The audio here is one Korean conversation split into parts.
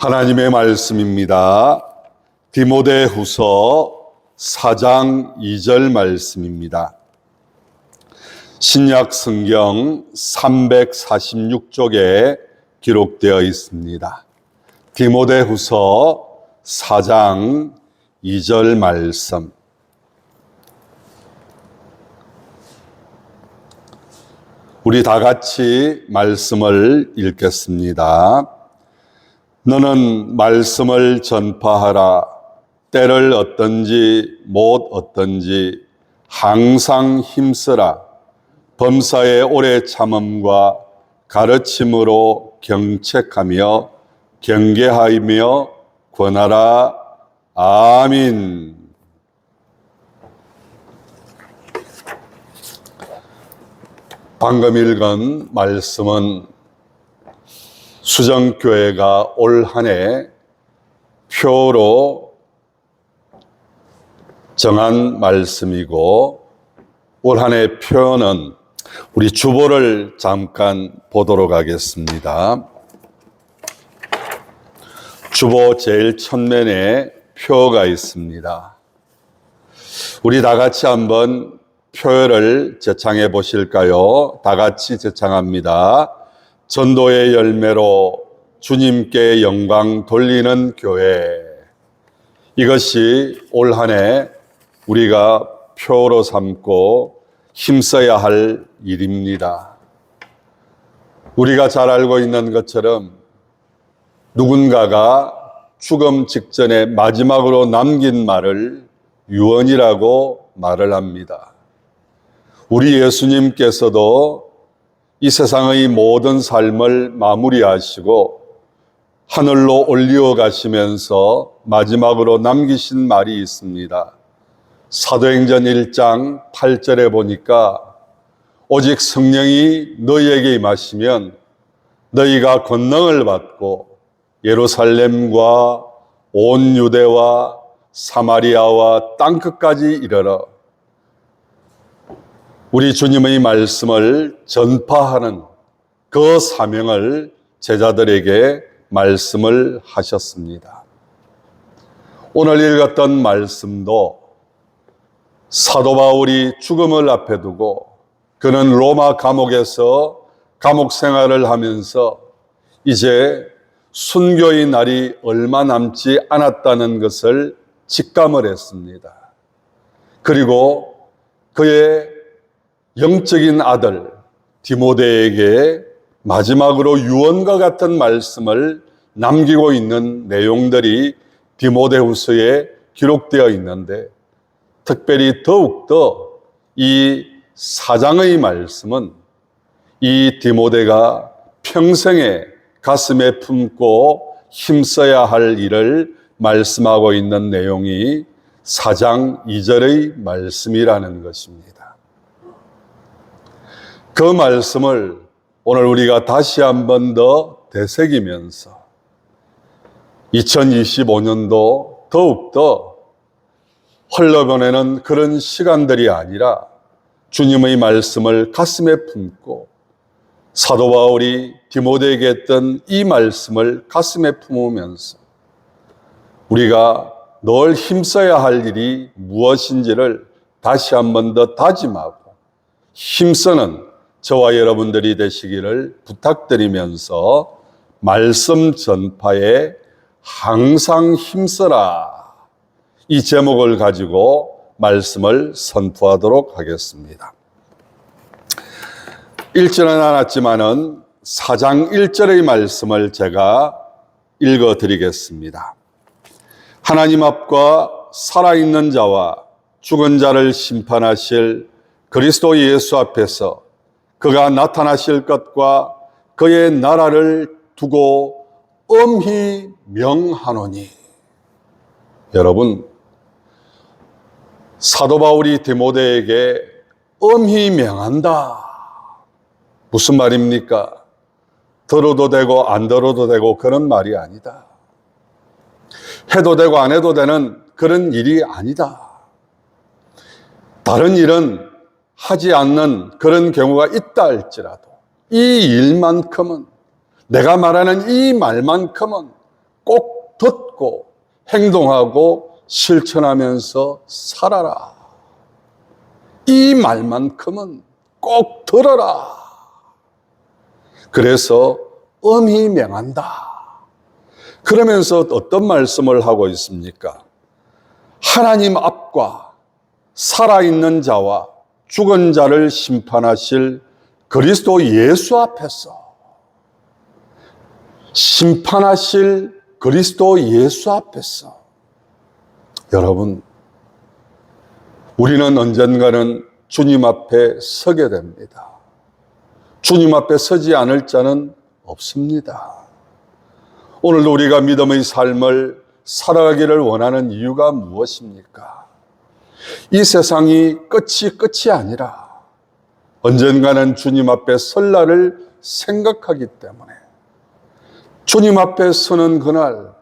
하나님의 말씀입니다. 디모데후서 4장 2절 말씀입니다. 신약 성경 346쪽에 기록되어 있습니다. 디모데후서 4장 2절 말씀. 우리 다 같이 말씀을 읽겠습니다. 너는 말씀을 전파하라. 때를 얻든지 못 얻든지 항상 힘쓰라. 범사의 오래 참음과 가르침으로 경책하며 경계하며 권하라. 아멘. 방금 읽은 말씀은 수정교회가 올 한 해 표로 정한 말씀이고, 올 한 해 표는 우리 주보를 잠깐 보도록 하겠습니다. 주보 제일 첫면에 표가 있습니다. 우리 다 같이 한번 표를 제창해 보실까요? 다 같이 제창합니다. 전도의 열매로 주님께 영광 돌리는 교회. 이것이 올 한 해 우리가 표로 삼고 힘써야 할 일입니다. 우리가 잘 알고 있는 것처럼 누군가가 죽음 직전에 마지막으로 남긴 말을 유언이라고 말을 합니다. 우리 예수님께서도 이 세상의 모든 삶을 마무리하시고 하늘로 올리어 가시면서 마지막으로 남기신 말이 있습니다. 사도행전 1장 8절에 보니까 오직 성령이 너희에게 임하시면 너희가 권능을 받고 예루살렘과 온 유대와 사마리아와 땅끝까지 이르러 우리 주님의 말씀을 전파하는 그 사명을 제자들에게 말씀을 하셨습니다. 오늘 읽었던 말씀도 사도 바울이 죽음을 앞에 두고 그는 로마 감옥에서 감옥 생활을 하면서 이제 순교의 날이 얼마 남지 않았다는 것을 직감을 했습니다. 그리고 그의 영적인 아들 디모데에게 마지막으로 유언과 같은 말씀을 남기고 있는 내용들이 디모데후서에 기록되어 있는데, 특별히 더욱더 이 4장의 말씀은 이 디모데가 평생에 가슴에 품고 힘써야 할 일을 말씀하고 있는 내용이 4장 2절의 말씀이라는 것입니다. 그 말씀을 오늘 우리가 다시 한 번 더 되새기면서 2025년도 더욱더 흘러보내는 그런 시간들이 아니라 주님의 말씀을 가슴에 품고 사도 바울이 디모데에게 했던 이 말씀을 가슴에 품으면서 우리가 늘 힘써야 할 일이 무엇인지를 다시 한 번 더 다짐하고 힘쓰는 저와 여러분들이 되시기를 부탁드리면서 말씀 전파에 항상 힘써라, 이 제목을 가지고 말씀을 선포하도록 하겠습니다. 읽지는 않았지만은 4장 1절의 말씀을 제가 읽어드리겠습니다. 하나님 앞과 살아있는 자와 죽은 자를 심판하실 그리스도 예수 앞에서 그가 나타나실 것과 그의 나라를 두고 엄히 명하노니. 여러분, 사도 바울이 디모데에게 엄히 명한다. 무슨 말입니까? 들어도 되고 안 들어도 되고 그런 말이 아니다. 해도 되고 안 해도 되는 그런 일이 아니다. 다른 일은 하지 않는 그런 경우가 있다 할지라도 이 일만큼은, 내가 말하는 이 말만큼은 꼭 듣고 행동하고 실천하면서 살아라. 이 말만큼은 꼭 들어라. 그래서 엄히 명한다. 그러면서 어떤 말씀을 하고 있습니까? 하나님 앞과 살아있는 자와 죽은 자를 심판하실 그리스도 예수 앞에서, 심판하실 그리스도 예수 앞에서, 여러분, 우리는 언젠가는 주님 앞에 서게 됩니다. 주님 앞에 서지 않을 자는 없습니다. 오늘도 우리가 믿음의 삶을 살아가기를 원하는 이유가 무엇입니까? 이 세상이 끝이 아니라 언젠가는 주님 앞에 설 날을 생각하기 때문에 주님 앞에 서는 그날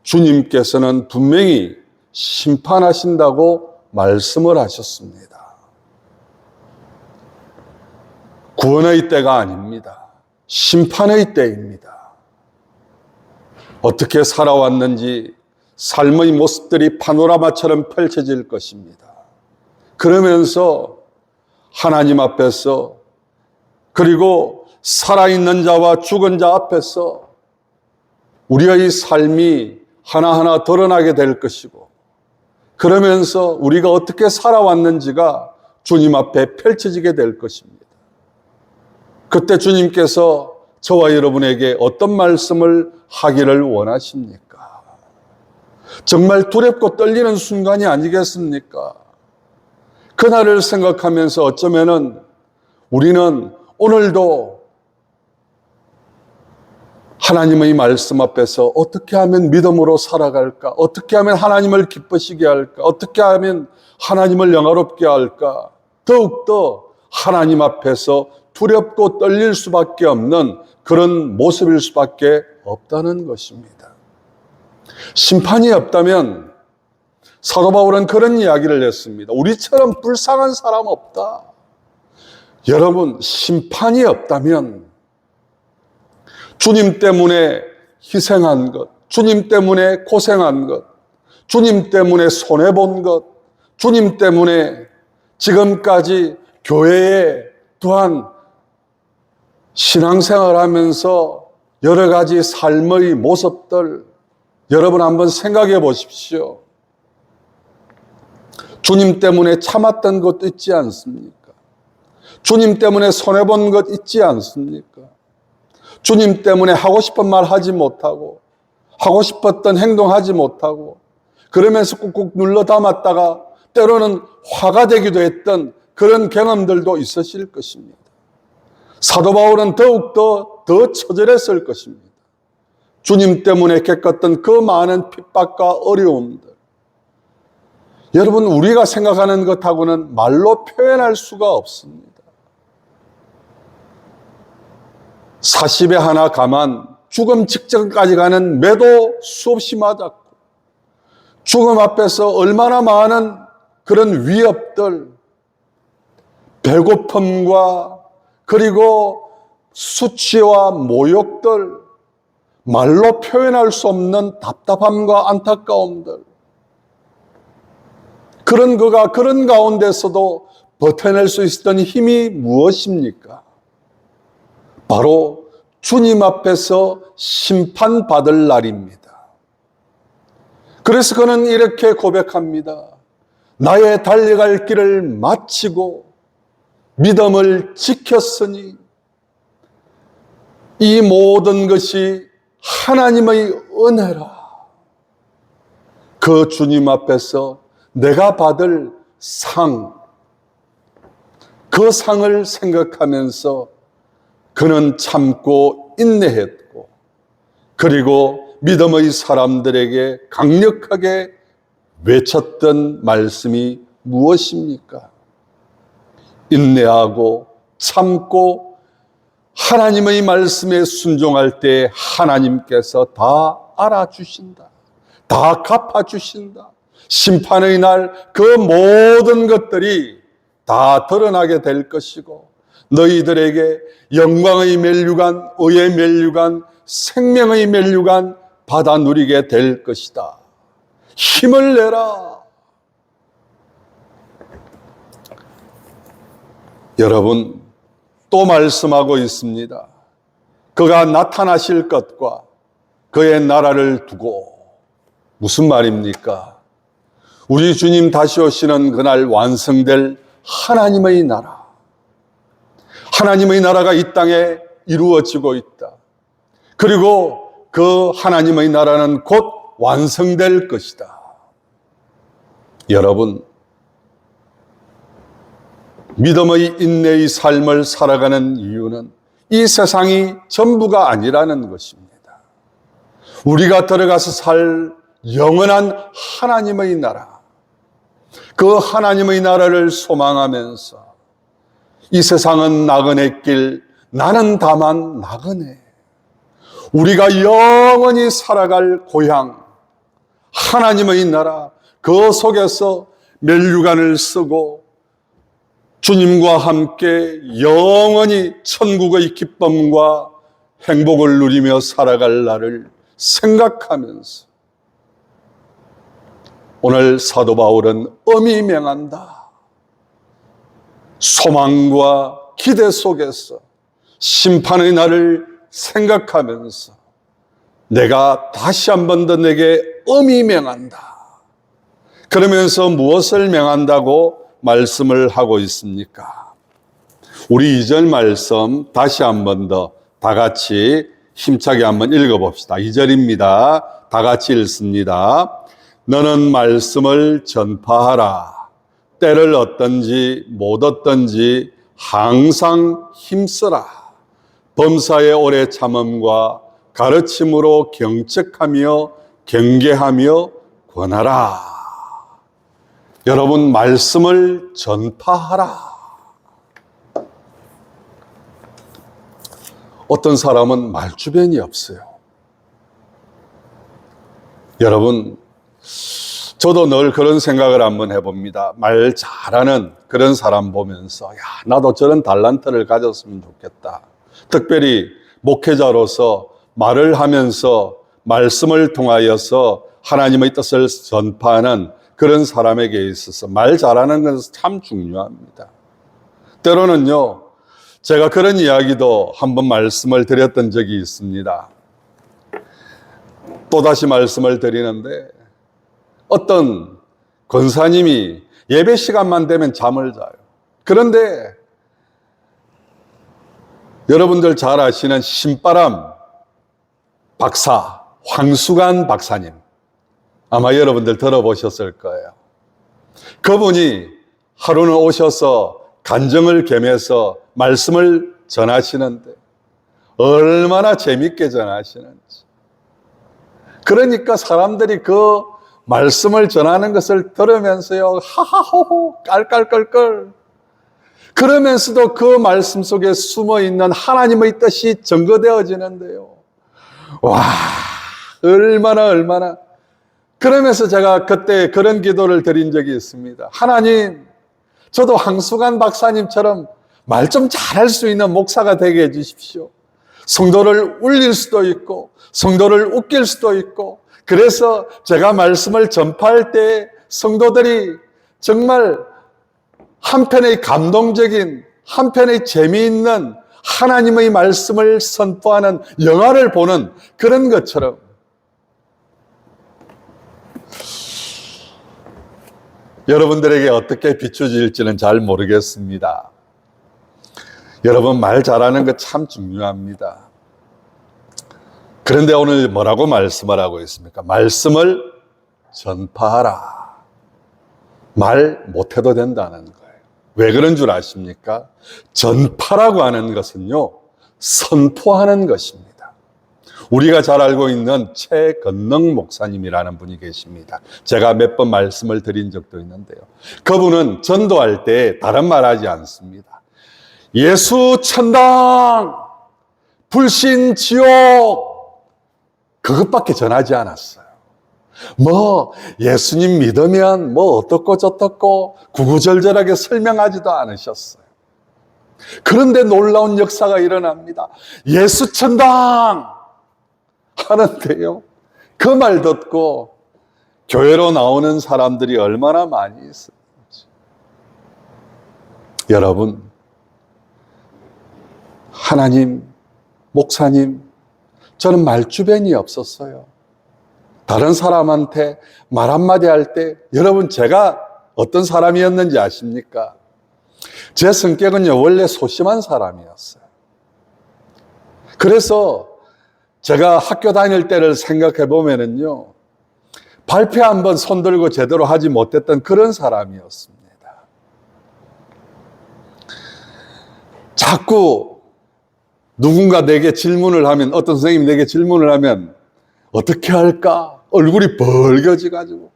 주님께서는 분명히 심판하신다고 말씀을 하셨습니다. 구원의 때가 아닙니다. 심판의 때입니다. 어떻게 살아왔는지 삶의 모습들이 파노라마처럼 펼쳐질 것입니다. 그러면서 하나님 앞에서, 그리고 살아있는 자와 죽은 자 앞에서 우리의 삶이 하나하나 드러나게 될 것이고, 그러면서 우리가 어떻게 살아왔는지가 주님 앞에 펼쳐지게 될 것입니다. 그때 주님께서 저와 여러분에게 어떤 말씀을 하기를 원하십니까? 정말 두렵고 떨리는 순간이 아니겠습니까? 그날을 생각하면서 어쩌면은 우리는 오늘도 하나님의 말씀 앞에서 어떻게 하면 믿음으로 살아갈까? 어떻게 하면 하나님을 기쁘시게 할까? 어떻게 하면 하나님을 영화롭게 할까? 더욱더 하나님 앞에서 두렵고 떨릴 수밖에 없는 그런 모습일 수밖에 없다는 것입니다. 심판이 없다면 사도 바울은 그런 이야기를 했습니다. 우리처럼 불쌍한 사람 없다. 여러분, 심판이 없다면 주님 때문에 희생한 것, 주님 때문에 고생한 것, 주님 때문에 손해본 것, 주님 때문에 지금까지 교회에 또한 신앙생활하면서 여러 가지 삶의 모습들, 여러분 한번 생각해 보십시오. 주님 때문에 참았던 것도 있지 않습니까? 주님 때문에 손해본 것 있지 않습니까? 주님 때문에 하고 싶은 말 하지 못하고, 하고 싶었던 행동하지 못하고, 그러면서 꾹꾹 눌러 담았다가 때로는 화가 되기도 했던 그런 경험들도 있으실 것입니다. 사도 바울은 더욱더 더 처절했을 것입니다. 주님 때문에 겪었던 그 많은 핍박과 어려움들, 여러분, 우리가 생각하는 것하고는 말로 표현할 수가 없습니다. 40에 하나 가만, 죽음 직전까지 가는 매도 수없이 맞았고, 죽음 앞에서 얼마나 많은 그런 위협들, 배고픔과 그리고 수치와 모욕들, 말로 표현할 수 없는 답답함과 안타까움들, 그런 그가 그런 가운데서도 버텨낼 수 있었던 힘이 무엇입니까? 바로 주님 앞에서 심판받을 날입니다. 그래서 그는 이렇게 고백합니다. 나의 달려갈 길을 마치고 믿음을 지켰으니 이 모든 것이 하나님의 은혜라. 그 주님 앞에서 내가 받을 상, 그 상을 생각하면서 그는 참고 인내했고, 그리고 믿음의 사람들에게 강력하게 외쳤던 말씀이 무엇입니까? 인내하고 참고 하나님의 말씀에 순종할 때 하나님께서 다 알아주신다. 다 갚아주신다. 심판의 날 그 모든 것들이 다 드러나게 될 것이고, 너희들에게 영광의 면류관, 의의 면류관, 생명의 면류관 받아 누리게 될 것이다. 힘을 내라. 여러분, 또 말씀하고 있습니다. 그가 나타나실 것과 그의 나라를 두고. 무슨 말입니까? 우리 주님 다시 오시는 그날 완성될 하나님의 나라. 하나님의 나라가 이 땅에 이루어지고 있다. 그리고 그 하나님의 나라는 곧 완성될 것이다. 여러분, 믿음의 인내의 삶을 살아가는 이유는 이 세상이 전부가 아니라는 것입니다. 우리가 들어가서 살 영원한 하나님의 나라, 그 하나님의 나라를 소망하면서 이 세상은 나그네 길, 나는 다만 나그네. 우리가 영원히 살아갈 고향, 하나님의 나라, 그 속에서 멸류관을 쓰고 주님과 함께 영원히 천국의 기쁨과 행복을 누리며 살아갈 날을 생각하면서 오늘 사도 바울은 엄히 명한다. 소망과 기대 속에서 심판의 날을 생각하면서 내가 다시 한 번 더 내게 엄히 명한다. 그러면서 무엇을 명한다고 말씀을 하고 있습니까? 우리 2절 말씀 다시 한 번 더 다 같이 힘차게 한번 읽어봅시다. 2절입니다. 다 같이 읽습니다. 너는 말씀을 전파하라. 때를 얻든지 못 얻든지 항상 힘쓰라. 범사의 오래 참음과 가르침으로 경책하며 경계하며 권하라. 여러분, 말씀을 전파하라. 어떤 사람은 말주변이 없어요. 여러분, 저도 늘 그런 생각을 한번 해봅니다. 말 잘하는 그런 사람 보면서 야, 나도 저런 달란트를 가졌으면 좋겠다. 특별히 목회자로서 말을 하면서 말씀을 통하여서 하나님의 뜻을 전파하는 그런 사람에게 있어서 말 잘하는 것은 참 중요합니다. 때로는요, 제가 그런 이야기도 한번 말씀을 드렸던 적이 있습니다. 또다시 말씀을 드리는데 어떤 권사님이 예배 시간만 되면 잠을 자요. 그런데 여러분들 잘 아시는 신바람 박사, 황수관 박사님, 아마 여러분들 들어보셨을 거예요. 그분이 하루는 오셔서 간증을 겸해서 말씀을 전하시는데 얼마나 재밌게 전하시는지. 그러니까 사람들이 그 말씀을 전하는 것을 들으면서요, 하하호호, 깔깔깔깔. 그러면서도 그 말씀 속에 숨어 있는 하나님의 뜻이 증거되어지는데요. 와, 얼마나. 그러면서 제가 그때 그런 기도를 드린 적이 있습니다. 하나님, 저도 황수관 박사님처럼 말 좀 잘할 수 있는 목사가 되게 해주십시오. 성도를 울릴 수도 있고 성도를 웃길 수도 있고, 그래서 제가 말씀을 전파할 때 성도들이 정말 한편의 감동적인, 한편의 재미있는 하나님의 말씀을 선포하는 영화를 보는 그런 것처럼 여러분들에게 어떻게 비춰질지는 잘 모르겠습니다. 여러분, 말 잘하는 거 참 중요합니다. 그런데 오늘 뭐라고 말씀을 하고 있습니까? 말씀을 전파하라. 말 못해도 된다는 거예요. 왜 그런 줄 아십니까? 전파라고 하는 것은요, 선포하는 것입니다. 우리가 잘 알고 있는 최건능 목사님이라는 분이 계십니다. 제가 몇 번 말씀을 드린 적도 있는데요. 그분은 전도할 때 다른 말 하지 않습니다. 예수 천당, 불신 지옥, 그것밖에 전하지 않았어요. 예수님 믿으면 어떻고 저떻고 구구절절하게 설명하지도 않으셨어요. 그런데 놀라운 역사가 일어납니다. 예수 천당 하는데요, 그 말 듣고 교회로 나오는 사람들이 얼마나 많이 있습니까? 여러분, 하나님, 목사님, 저는 말주변이 없었어요. 다른 사람한테 말 한마디 할 때 여러분 제가 어떤 사람이었는지 아십니까? 제 성격은요 원래 소심한 사람이었어요. 그래서 제가 학교 다닐 때를 생각해 보면은요 발표 한번 손들고 제대로 하지 못했던 그런 사람이었습니다. 자꾸 누군가 내게 질문을 하면, 어떤 선생님이 내게 질문을 하면 어떻게 할까? 얼굴이 벌겨져가지고,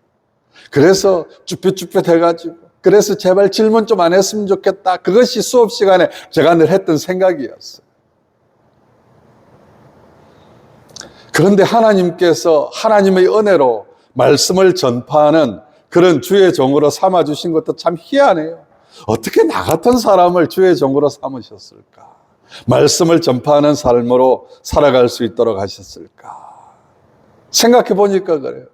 그래서 쭈뼛쭈뼛 해가지고, 그래서 제발 질문 좀 안 했으면 좋겠다. 그것이 수업 시간에 제가 늘 했던 생각이었어요. 그런데 하나님께서 하나님의 은혜로 말씀을 전파하는 그런 주의 종으로 삼아주신 것도 참 희한해요. 어떻게 나 같은 사람을 주의 종으로 삼으셨을까? 말씀을 전파하는 삶으로 살아갈 수 있도록 하셨을까? 생각해 보니까 그래요.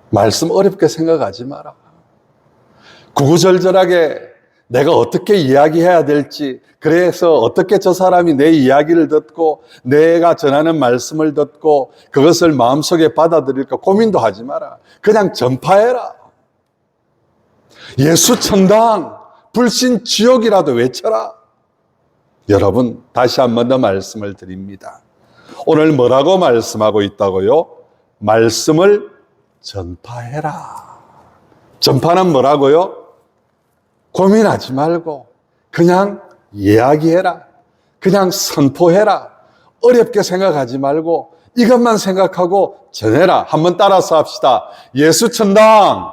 말씀 어렵게 생각하지 마라. 구구절절하게 내가 어떻게 이야기해야 될지, 그래서 어떻게 저 사람이 내 이야기를 듣고 내가 전하는 말씀을 듣고 그것을 마음속에 받아들일까 고민도 하지 마라. 그냥 전파해라. 예수 천당, 불신 지옥이라도 외쳐라. 여러분, 다시 한 번 더 말씀을 드립니다. 오늘 뭐라고 말씀하고 있다고요? 말씀을 전파해라. 전파는 뭐라고요? 고민하지 말고 그냥 이야기해라. 그냥 선포해라. 어렵게 생각하지 말고 이것만 생각하고 전해라. 한번 따라서 합시다. 예수 천당,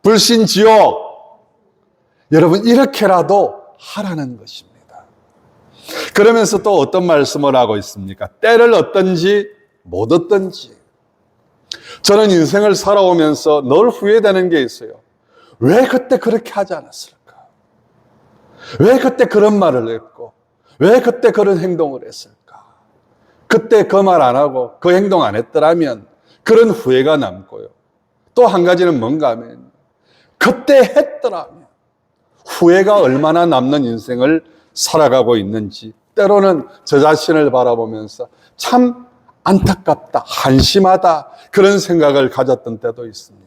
불신 지옥. 여러분, 이렇게라도 하라는 것입니다. 그러면서 또 어떤 말씀을 하고 있습니까? 때를 얻든지 못 얻든지. 저는 인생을 살아오면서 늘 후회되는 게 있어요. 왜 그때 그렇게 하지 않았을까? 왜 그때 그런 말을 했고, 왜 그때 그런 행동을 했을까? 그때 그 말 안 하고 그 행동 안 했더라면 그런 후회가 남고요. 또 한 가지는 뭔가 하면 그때 했더라면 후회가 얼마나 남는 인생을 살아가고 있는지 때로는 저 자신을 바라보면서 참 안타깝다, 한심하다 그런 생각을 가졌던 때도 있습니다.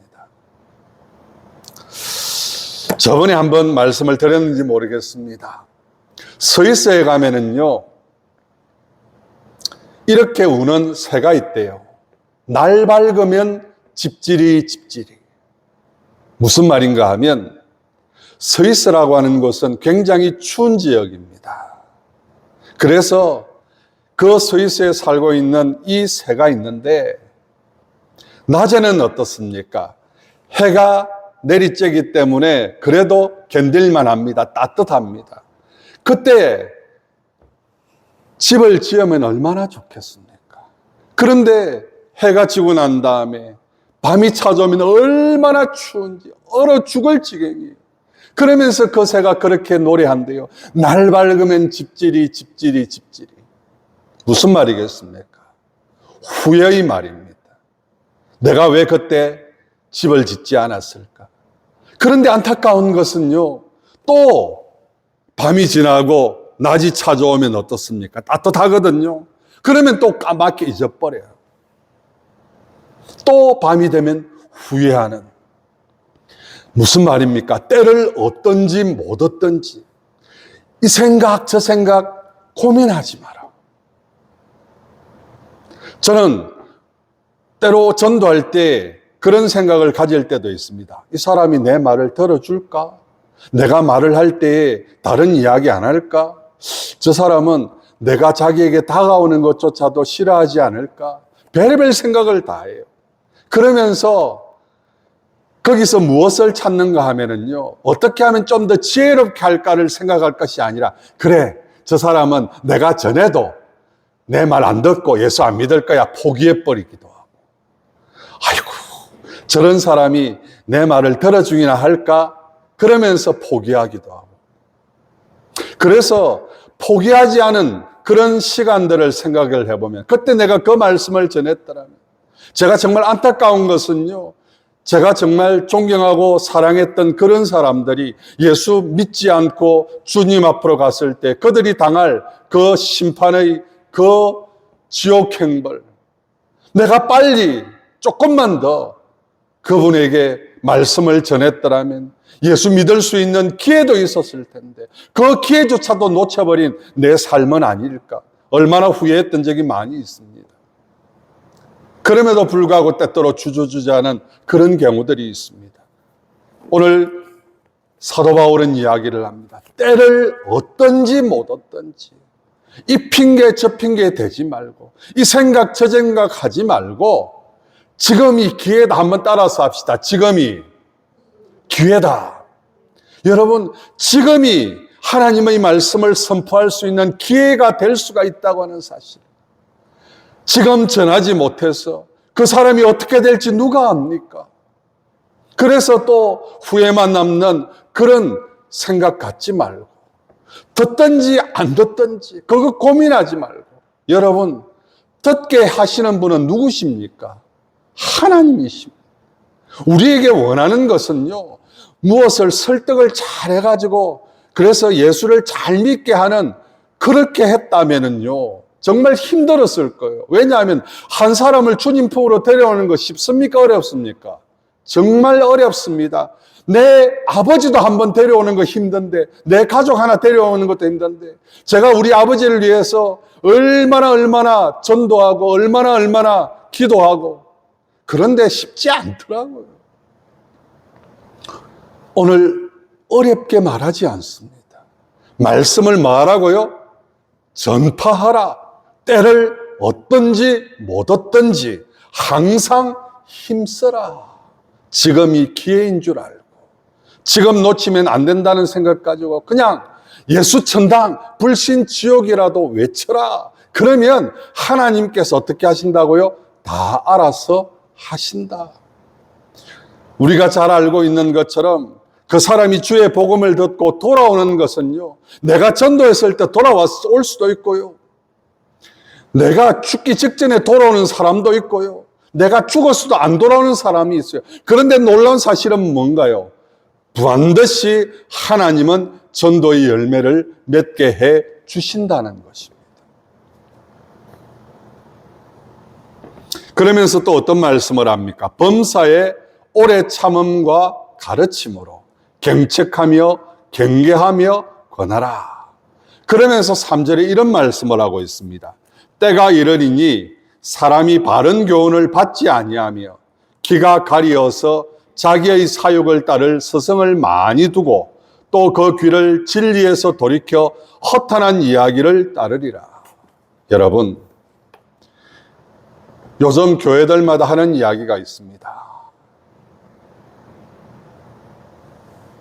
저번에 한번 말씀을 드렸는지 모르겠습니다. 스위스에 가면은요 이렇게 우는 새가 있대요. 날 밝으면 집지리 집지리. 무슨 말인가 하면 스위스라고 하는 곳은 굉장히 추운 지역입니다. 그래서 그 스위스에 살고 있는 이 새가 있는데 낮에는 어떻습니까? 해가 내리쬐기 때문에 그래도 견딜만 합니다. 따뜻합니다. 그때 집을 지으면 얼마나 좋겠습니까? 그런데 해가 지고 난 다음에 밤이 찾아오면 얼마나 추운지 얼어 죽을 지경이에요. 그러면서 그 새가 그렇게 노래한대요. 날 밝으면 집지리 집지리 집지리. 무슨 말이겠습니까? 후회의 말입니다. 내가 왜 그때 집을 짓지 않았을까? 그런데 안타까운 것은요, 또 밤이 지나고 낮이 찾아오면 어떻습니까? 따뜻하거든요. 그러면 또 까맣게 잊어버려요. 또 밤이 되면 후회하는. 무슨 말입니까? 때를 얻든지 못 얻든지 이 생각 저 생각 고민하지 마라. 저는 때로 전도할 때 그런 생각을 가질 때도 있습니다. 이 사람이 내 말을 들어줄까? 내가 말을 할 때 다른 이야기 안 할까? 저 사람은 내가 자기에게 다가오는 것조차도 싫어하지 않을까? 별의별 생각을 다 해요. 그러면서 거기서 무엇을 찾는가 하면은요, 어떻게 하면 좀 더 지혜롭게 할까를 생각할 것이 아니라, 그래, 저 사람은 내가 전해도 내 말 안 듣고 예수 안 믿을 거야 포기해버리기도 하고, 아이고, 저런 사람이 내 말을 들어주기나 할까? 그러면서 포기하기도 하고. 그래서 포기하지 않은 그런 시간들을 생각을 해보면, 그때 내가 그 말씀을 전했더라면, 제가 정말 안타까운 것은요, 제가 정말 존경하고 사랑했던 그런 사람들이 예수 믿지 않고 주님 앞으로 갔을 때 그들이 당할 그 심판의 그 지옥 행벌, 내가 빨리 조금만 더 그분에게 말씀을 전했더라면 예수 믿을 수 있는 기회도 있었을 텐데 그 기회조차도 놓쳐버린 내 삶은 아닐까, 얼마나 후회했던 적이 많이 있습니다. 그럼에도 불구하고 때때로 주저주저하는 그런 경우들이 있습니다. 오늘 사도 바울은 이야기를 합니다. 때를 어떤지 못 어떤지, 이 핑계 저 핑계 대지 말고, 이 생각 저 생각 하지 말고, 지금이 기회다. 한번 따라서 합시다. 지금이 기회다. 여러분, 지금이 하나님의 말씀을 선포할 수 있는 기회가 될 수가 있다고 하는 사실. 지금 전하지 못해서 그 사람이 어떻게 될지 누가 압니까? 그래서 또 후회만 남는 그런 생각 갖지 말고, 듣든지 안 듣든지 그거 고민하지 말고, 여러분, 듣게 하시는 분은 누구십니까? 하나님이십니다. 우리에게 원하는 것은요, 무엇을 설득을 잘 해가지고 그래서 예수를 잘 믿게 하는, 그렇게 했다면은요 정말 힘들었을 거예요. 왜냐하면 한 사람을 주님 품으로 데려오는 거 쉽습니까? 어렵습니까? 정말 어렵습니다. 내 아버지도 한번 데려오는 거 힘든데, 내 가족 하나 데려오는 것도 힘든데, 제가 우리 아버지를 위해서 얼마나 전도하고 얼마나 기도하고, 그런데 쉽지 않더라고요. 오늘 어렵게 말하지 않습니다. 말씀을 말하고요, 전파하라. 때를 어떤지 못 어떤지 항상 힘써라. 지금이 기회인 줄 알고, 지금 놓치면 안 된다는 생각 가지고 그냥 예수 천당, 불신 지옥이라도 외쳐라. 그러면 하나님께서 어떻게 하신다고요? 다 알아서 하신다. 우리가 잘 알고 있는 것처럼 그 사람이 주의 복음을 듣고 돌아오는 것은요, 내가 전도했을 때 돌아올 수도 있고요, 내가 죽기 직전에 돌아오는 사람도 있고요, 내가 죽었어도 안 돌아오는 사람이 있어요. 그런데 놀라운 사실은 뭔가요? 반드시 하나님은 전도의 열매를 맺게 해 주신다는 것입니다. 그러면서 또 어떤 말씀을 합니까? 범사에 오래 참음과 가르침으로 경책하며 경계하며 권하라. 그러면서 3절에 이런 말씀을 하고 있습니다. 때가 이르리니 사람이 바른 교훈을 받지 아니하며 기가 가리어서 자기의 사욕을 따를 스승을 많이 두고 또 그 귀를 진리에서 돌이켜 허탄한 이야기를 따르리라. 여러분, 요즘 교회들마다 하는 이야기가 있습니다.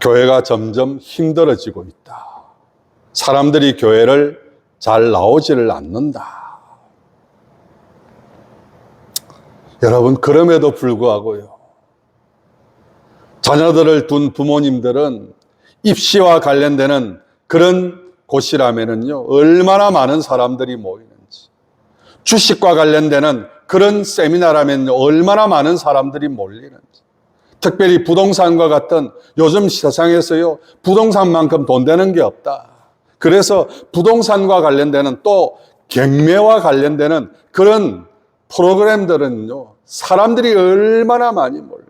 교회가 점점 힘들어지고 있다. 사람들이 교회를 잘 나오지를 않는다. 여러분, 그럼에도 불구하고요, 자녀들을 둔 부모님들은 입시와 관련되는 그런 곳이라면은요, 얼마나 많은 사람들이 모이는지, 주식과 관련되는 그런 세미나라면 얼마나 많은 사람들이 몰리는지, 특별히 부동산과 같은 요즘 세상에서요, 부동산만큼 돈 되는 게 없다. 그래서 부동산과 관련되는 또 경매와 관련되는 그런 프로그램들은요, 사람들이 얼마나 많이 몰려요.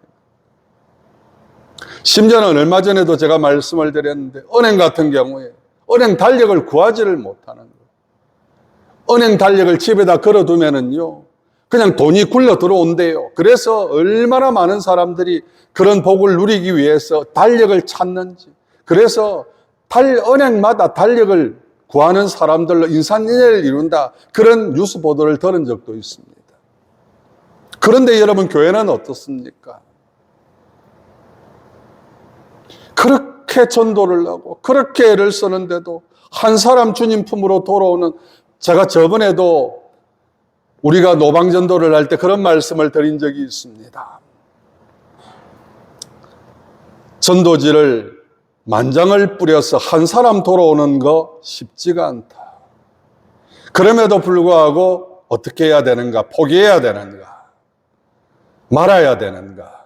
심지어는 얼마 전에도 제가 말씀을 드렸는데, 은행 같은 경우에 은행 달력을 구하지를 못하는 거예요. 은행 달력을 집에다 걸어두면은요, 그냥 돈이 굴러 들어온대요. 그래서 얼마나 많은 사람들이 그런 복을 누리기 위해서 달력을 찾는지, 그래서 은행마다 달력을 구하는 사람들로 인산인해를 이룬다, 그런 뉴스 보도를 들은 적도 있습니다. 그런데 여러분, 교회는 어떻습니까? 그렇게 전도를 하고 그렇게 애를 쓰는데도 한 사람 주님 품으로 돌아오는, 제가 저번에도 우리가 노방전도를 할 때 그런 말씀을 드린 적이 있습니다. 전도지를 만장을 뿌려서 한 사람 돌아오는 거 쉽지가 않다. 그럼에도 불구하고 어떻게 해야 되는가? 포기해야 되는가? 말아야 되는가?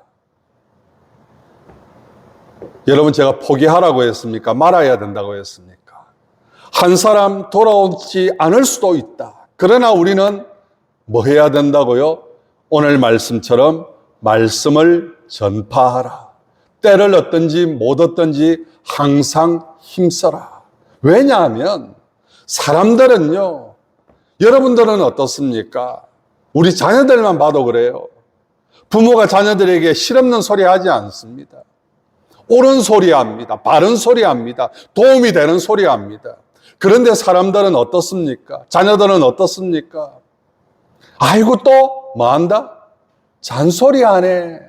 여러분, 제가 포기하라고 했습니까? 말아야 된다고 했습니까? 한 사람 돌아오지 않을 수도 있다. 그러나 우리는 뭐 해야 된다고요? 오늘 말씀처럼 말씀을 전파하라. 때를 얻든지 못 얻든지 항상 힘써라. 왜냐하면 사람들은요, 여러분들은 어떻습니까? 우리 자녀들만 봐도 그래요. 부모가 자녀들에게 실없는 소리 하지 않습니다. 옳은 소리 합니다. 바른 소리 합니다. 도움이 되는 소리 합니다. 그런데 사람들은 어떻습니까? 자녀들은 어떻습니까? 아이고, 또 뭐 한다? 잔소리 하네.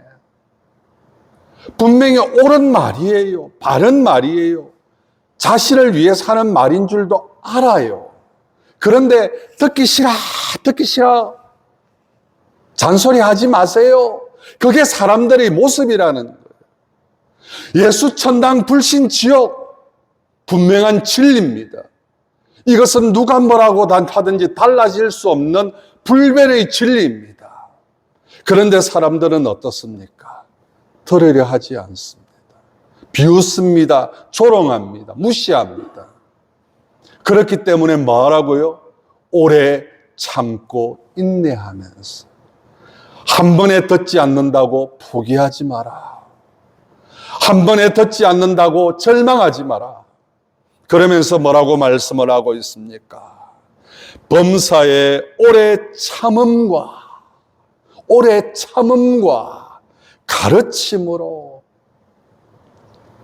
분명히 옳은 말이에요. 바른 말이에요. 자신을 위해 사는 말인 줄도 알아요. 그런데 듣기 싫어, 듣기 싫어. 잔소리 하지 마세요. 그게 사람들의 모습이라는 거예요. 예수 천당 불신 지옥, 분명한 진리입니다. 이것은 누가 뭐라고 하든지 달라질 수 없는 불변의 진리입니다. 그런데 사람들은 어떻습니까? 들으려 하지 않습니다. 비웃습니다. 조롱합니다. 무시합니다. 그렇기 때문에 뭐라고요? 오래 참고 인내하면서 한 번에 듣지 않는다고 포기하지 마라. 한 번에 듣지 않는다고 절망하지 마라. 그러면서 뭐라고 말씀을 하고 있습니까? 범사의 오래 참음과 가르침으로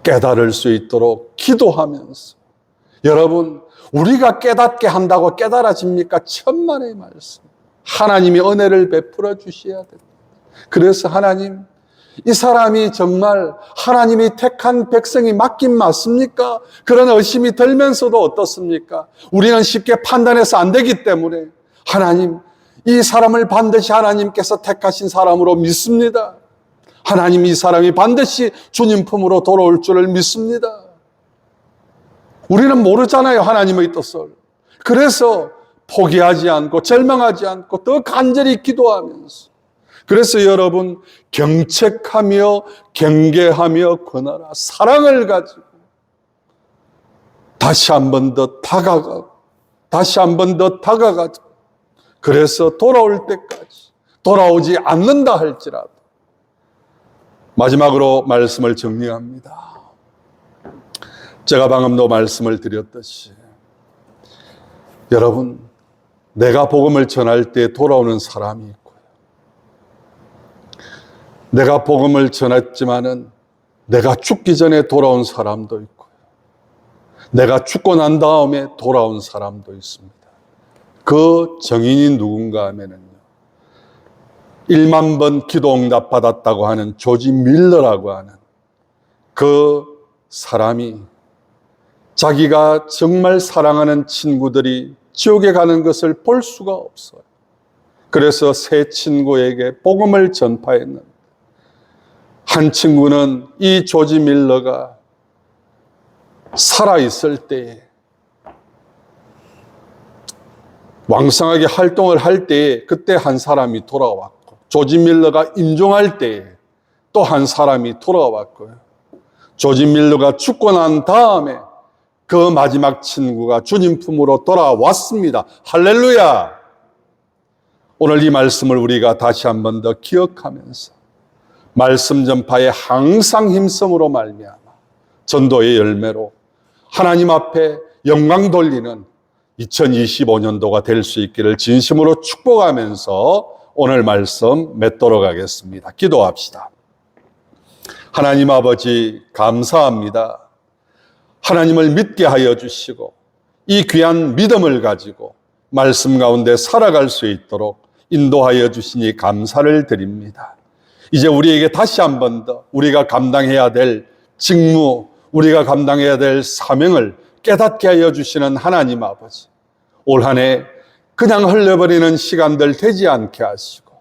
깨달을 수 있도록 기도하면서, 여러분, 우리가 깨닫게 한다고 깨달아집니까? 천만의 말씀. 하나님이 은혜를 베풀어 주셔야 됩니다. 그래서 하나님, 이 사람이 정말 하나님이 택한 백성이 맞긴 맞습니까? 그런 의심이 들면서도 어떻습니까? 우리는 쉽게 판단해서 안 되기 때문에 하나님, 이 사람을 반드시 하나님께서 택하신 사람으로 믿습니다. 하나님, 이 사람이 반드시 주님 품으로 돌아올 줄을 믿습니다. 우리는 모르잖아요, 하나님의 뜻을. 그래서 포기하지 않고 절망하지 않고 더 간절히 기도하면서, 그래서 여러분, 경책하며 경계하며 권하라. 사랑을 가지고 다시 한 번 더 다가가고 다시 한 번 더 다가가고, 그래서 돌아올 때까지, 돌아오지 않는다 할지라도. 마지막으로 말씀을 정리합니다. 제가 방금도 말씀을 드렸듯이, 여러분, 내가 복음을 전할 때 돌아오는 사람이 있고요, 내가 복음을 전했지만은 내가 죽기 전에 돌아온 사람도 있고요, 내가 죽고 난 다음에 돌아온 사람도 있습니다. 그 정인이 누군가 하면은요, 1만 번 기도 응답 받았다고 하는 조지 밀러라고 하는 그 사람이 자기가 정말 사랑하는 친구들이 지옥에 가는 것을 볼 수가 없어요. 그래서 세 친구에게 복음을 전파했는데, 한 친구는 이 조지 밀러가 살아있을 때에, 왕성하게 활동을 할 때에 그때 한 사람이 돌아왔고, 조지 밀러가 임종할 때에 또 한 사람이 돌아왔고요, 조지 밀러가 죽고 난 다음에 그 마지막 친구가 주님 품으로 돌아왔습니다. 할렐루야! 오늘 이 말씀을 우리가 다시 한 번 더 기억하면서 말씀 전파에 항상 힘쓰므로 말미암아 전도의 열매로 하나님 앞에 영광 돌리는 2025년도가 될 수 있기를 진심으로 축복하면서 오늘 말씀 맺도록 하겠습니다. 기도합시다. 하나님 아버지, 감사합니다. 하나님을 믿게 하여 주시고 이 귀한 믿음을 가지고 말씀 가운데 살아갈 수 있도록 인도하여 주시니 감사를 드립니다. 이제 우리에게 다시 한 번 더 우리가 감당해야 될 직무, 우리가 감당해야 될 사명을 깨닫게 하여 주시는 하나님 아버지, 올 한 해 그냥 흘려버리는 시간들 되지 않게 하시고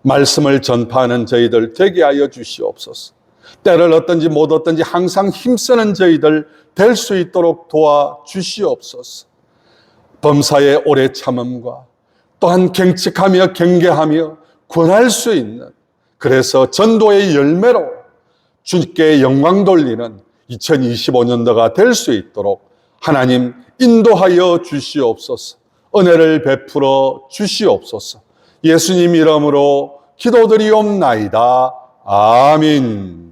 말씀을 전파하는 저희들 되게 하여 주시옵소서. 때를 얻든지 못 얻든지 항상 힘쓰는 저희들 될 수 있도록 도와주시옵소서. 범사의 오래 참음과 또한 경직하며 경계하며 권할 수 있는, 그래서 전도의 열매로 주님께 영광 돌리는 2025년도가 될 수 있도록 하나님 인도하여 주시옵소서. 은혜를 베풀어 주시옵소서. 예수님 이름으로 기도드리옵나이다. 아멘.